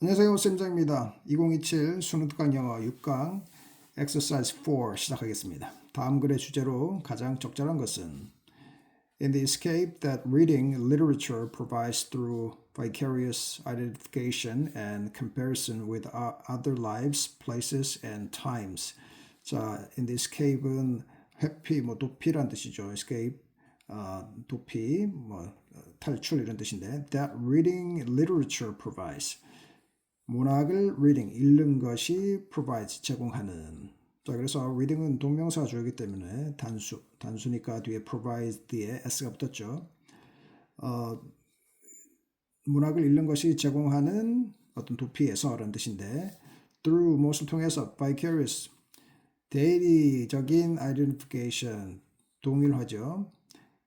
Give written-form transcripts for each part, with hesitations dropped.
안녕하세요. 쌤장입니다. 2027 수능특강 영어 6강 Exercise 4 시작하겠습니다. 다음 글의 주제로 가장 적절한 것은 In the escape that reading literature provides through vicarious identification and comparison with other lives, places, and times. 자, in the escape은 회피, 도피란 뜻이죠. escape, 도피, 탈출 이런 뜻인데 that reading literature provides. 문학을 reading, 읽는 것이 provides, 제공하는. 자, 그래서 reading은 동명사 주어이기 때문에 단수니까 뒤에 provide 뒤에 s가 붙었죠. 문학을 읽는 것이 제공하는 어떤 도피에서라는 뜻인데 through 무엇을 통해서 vicarious, 대리적인 identification, 동일하죠.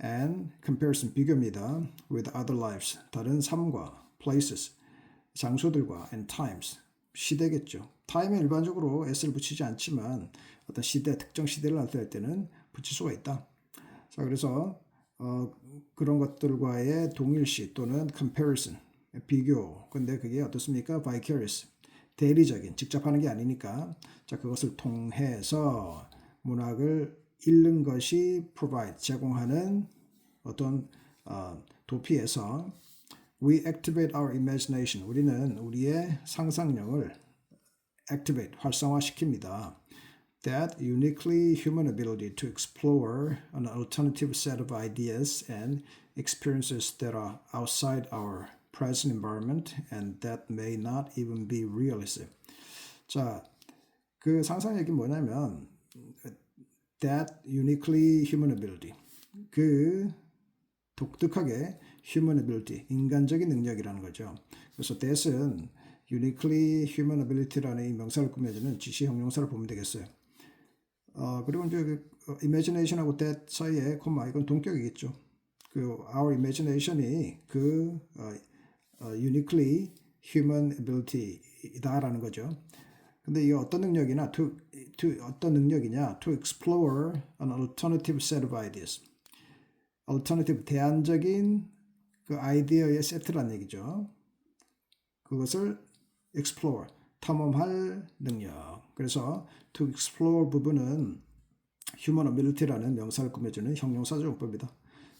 and comparison, 비교입니다. with other lives, 다른 삶과 places, 장소들과 and times, 시대겠죠. time에 일반적으로 s를 붙이지 않지만 어떤 시대, 특정 시대를 나타낼 때는 붙일 수가 있다. 자, 그래서 그런 것들과의 동일시 또는 comparison, 비교. 근데 그게 어떻습니까? vicarious, 대리적인, 직접 하는 게 아니니까. 자, 그것을 통해서 문학을 읽는 것이 provide, 제공하는 어떤 도피에서 We activate our imagination. 우리는 우리의 상상력을 activate, 활성화시킵니다. That uniquely human ability to explore an alternative set of ideas and experiences that are outside our present environment and that may not even be realistic. 자, 그 상상력이 뭐냐면 that uniquely human ability. 그 독특하게 human ability, 인간적인 능력이라는 거죠. 그래서 that은 uniquely human ability라는 이 명사를 꾸며주는 지시 형용사를 보면 되겠어요. 그리고 이제 그 imagination하고 that 사이에 콤마, 이건 동격이겠죠. 그 our imagination이 그 uniquely human ability이다라는 거죠. 근데 이게 어떤 능력이냐, 어떤 능력이냐, to explore an alternative set of ideas. alternative, 대안적인 그 아이디어의 세트란 얘기죠. 그것을 explore, 탐험할 능력. 그래서 to explore 부분은 human ability라는 명사를 꾸며주는 형용사 용법이다.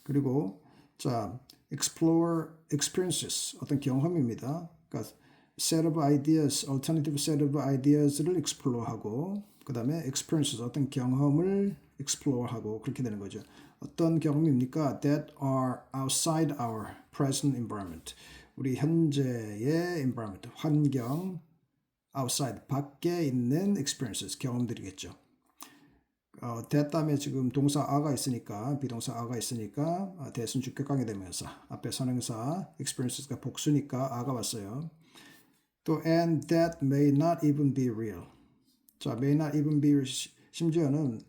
그리고 자, explore experiences, 어떤 경험입니다. 그러니까 set of ideas, alternative set of ideas를 explore하고 그 다음에 experiences, 어떤 경험을 explore하고 그렇게 되는 거죠. 어떤 경험입니까? That are outside our present environment. 우리 현재의 environment, 환경, outside, 밖에 있는 experiences, 경험들이겠죠. that 다음에 지금 동사 a가 있으니까, 비동사 a가 있으니까 that은 주격강의 대명사, 앞에 선행사 experiences가 복수니까 a가 왔어요. 또 and that may not even be real. 자, may not even be, 심지어는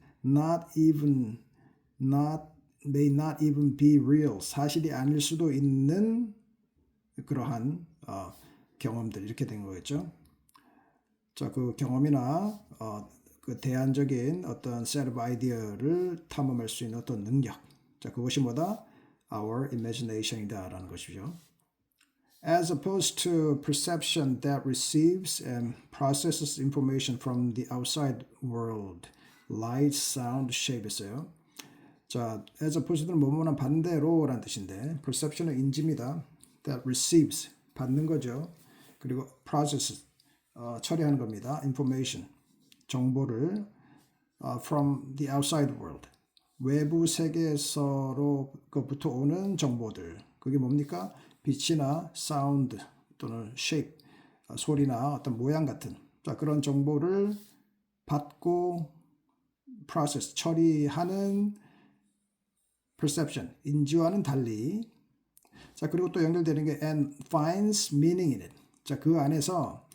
may not even be real, 사실이 아닐 수도 있는 그러한 경험들, 이렇게 된 거겠죠. 자, 그 경험이나 그 대안적인 어떤 set of idea를 탐험할 수 있는 어떤 능력, 자, 그것이 뭐다? Our imagination이다라는 것이죠. As opposed to perception that receives and processes information from the outside world, light, sound, shape 있어요. 자, as opposed는 뭐뭐는 반대로라는 뜻인데 perception은 인지입니다. That receives, 받는 거죠. 그리고 processes, 처리하는 겁니다. information, 정보를 from the outside world, 외부 세계에서로부터 오는 정보들. 그게 뭡니까? 빛이나 사운드 또는 shape, 소리나 어떤 모양 같은, 자, 그런 정보를 받고 process, 처리하는 perception, 인지와는 달리. 자, 그리고 또 연결되는 게 and finds meaning in it. 자, 그 안에서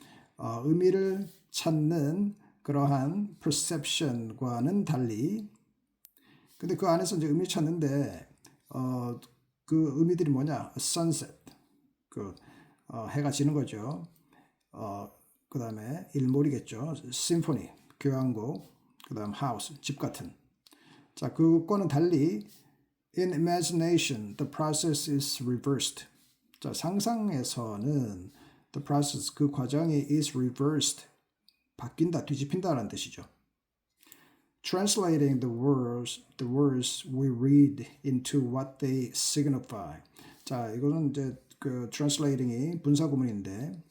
의미를 찾는 그러한 perception과는 달리. 근데 그 안에서 이제 의미 찾는데 그 의미들이 뭐냐? sunset, 그 해가 지는 거죠. 그 다음에 일몰이겠죠. symphony, 교향곡, 그 다음 house, 집 같은. 자, 그거는 달리 in imagination, the process is reversed. 자, 상상에서는 The process, 그 과정이 is reversed, 바뀐다, 뒤집힌다라는 뜻이죠. Translating the words we read into what they signify. 자, 이거는 이제 그 translating이 분사 구문인데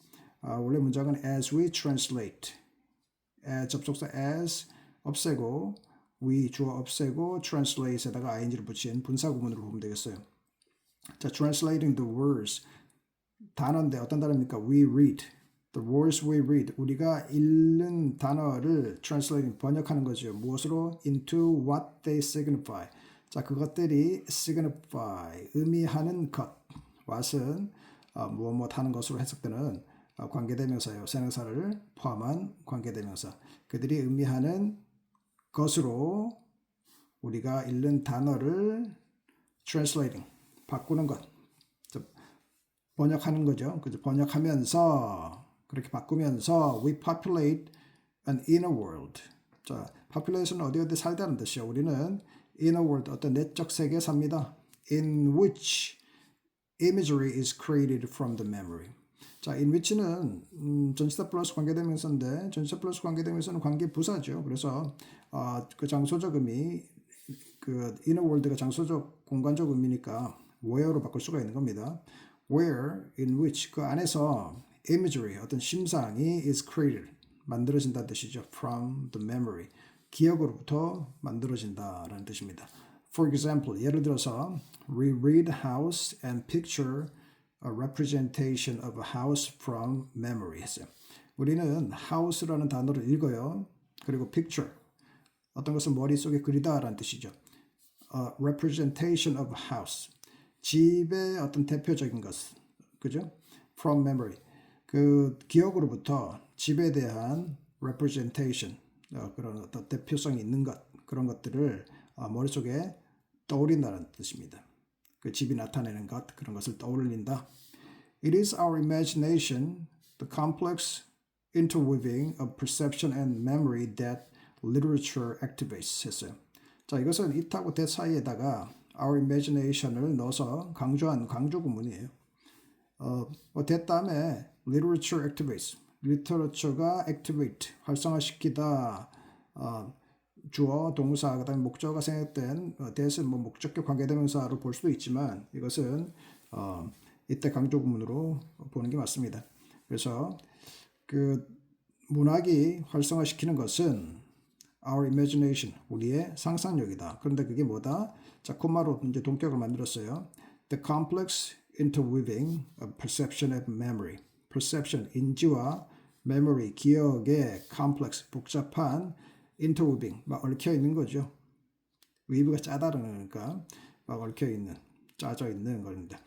원래 문장은 as we translate. 접속사 as 없애고 we 주어 없애고 translate에다가 ing를 붙인 분사 구문으로 보면 되겠어요. 자, translating the words 단어인데 어떤 단어입니까? We read. The words we read. 우리가 읽는 단어를 translating 번역하는 거죠. 무엇으로? Into what they signify. 자, 그것들이 signify 의미하는 것. what은 무엇 하는 것으로 해석되는 관계대명사예요. 세명사를 포함한 관계대명사. 그들이 의미하는 것으로 우리가 읽는 단어를 translating 바꾸는 것. 번역하는 거죠. 그래서 번역하면서 그렇게 바꾸면서 we populate an inner world. 자, population은 어디 살다는 뜻이요. 우리는 inner world 어떤 내적 세계에 삽니다. In which imagery is created from the memory. 자, in which는 전치사 플러스 관계대명사인데 전치사 플러스 관계대명사는 관계 부사죠. 그래서 그 장소적 의미 그 inner world가 장소적 공간적 의미니까 where로 바꿀 수가 있는 겁니다. Where, in which, 그 안에서 imagery, 어떤 심상이 is created, 만들어진다는 뜻이죠. From the memory, 기억으로부터 만들어진다라는 뜻입니다. For example, 예를 들어서 we read house and picture a representation of a house from memory 했어요. 우리는 house라는 단어를 읽어요. 그리고 picture, 어떤 것을 머릿속에 그리다라는 뜻이죠. A representation of a house. 집의 어떤 대표적인 것, 그죠? From memory, 그 기억으로부터 집에 대한 representation, 그런 어떤 대표성이 있는 것, 그런 것들을 머릿속에 떠올린다는 뜻입니다. 그 집이 나타내는 것, 그런 것을 떠올린다. It is our imagination, the complex interweaving of perception and memory that literature activates 했어요. 자, 이것은 it하고 that 사이에다가 our imagination을 넣어서 강조한 강조 구문이에요. that 다음에 literature activates, literature가 activate, 활성화시키다, 주어, 동사, 그다음에 목적어가 생략된 that은 뭐 목적격 관계대명사로 볼 수도 있지만 이것은 이때 강조 구문으로 보는 게 맞습니다. 그래서 그 문학이 활성화시키는 것은 our imagination, 우리의 상상력이다. 그런데 그게 뭐다? 자, 콤마로 이제 동격을 만들었어요. The complex interweaving of perception and memory. perception, 인지와 memory, 기억의 complex, 복잡한 interweaving, 막 얽혀 있는 거죠. weave가 짜다라니까 막 얽혀 있는, 짜져 있는 겁니다.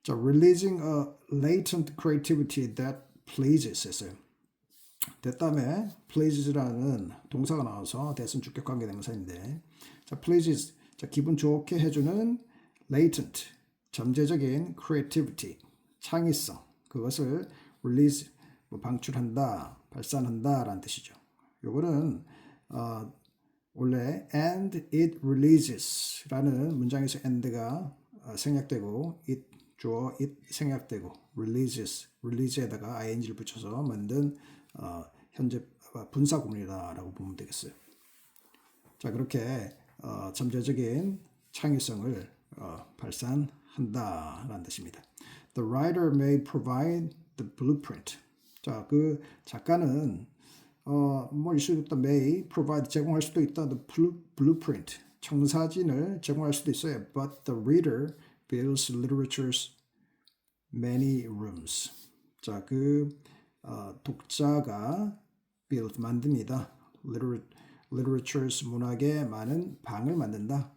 자, releasing a latent creativity that pleases 했어요. that 다음에 pleases라는 동사가 나와서 that은 주격 관계대명사인데, 자, pleases, 자, 기분 좋게 해주는 latent, 잠재적인 creativity, 창의성, 그것을 release, 뭐 방출한다, 발산한다라는 뜻이죠. 요거는 원래 and it releases라는 문장에서 and가 생략되고 it 주어 it 생략되고 release에다가 ing를 붙여서 만든 현재 분사 구문이다라고 보면 되겠어요. 자, 그렇게 잠재적인 창의성을 발산한다라는 뜻입니다. The writer may provide the blueprint. 자, 그 작가는 뭐일 수도 있다. may provide 제공할 수도 있다. The blueprint 청사진을 제공할 수도 있어요. But the reader builds literature's many rooms. 자, 그 독자가 build 만듭니다. literature's 문학의 많은 방을 만든다.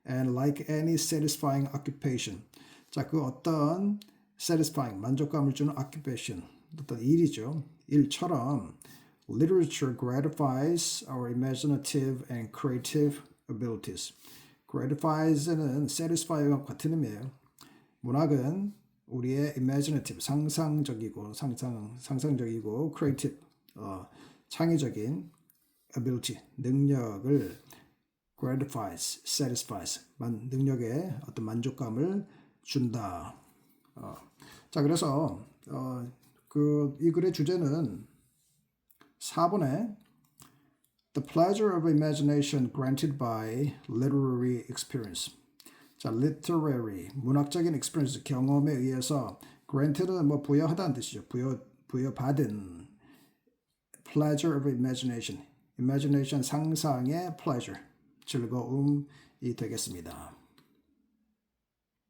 And like any satisfying occupation. 자, 그 어떤 satisfying 만족감을 주는 occupation 어떤 일이죠. 일처럼 literature gratifies our imaginative and creative abilities. gratifies는 satisfy와 같은 의미예요. 문학은 우리의 imaginative 상상적이고 creative 창의적인 ability 능력을 gratifies, satisfies 능력에 어떤 만족감을 준다. 자, 그래서 이 글의 주제는 4번에 The pleasure of imagination granted by literary experience. 자, literary, 문학적인 experience, 경험에 의해서 granted는 뭐 부여하다는 뜻이죠. 부여받은 pleasure of imagination, imagination 상상의 pleasure, 즐거움이 되겠습니다.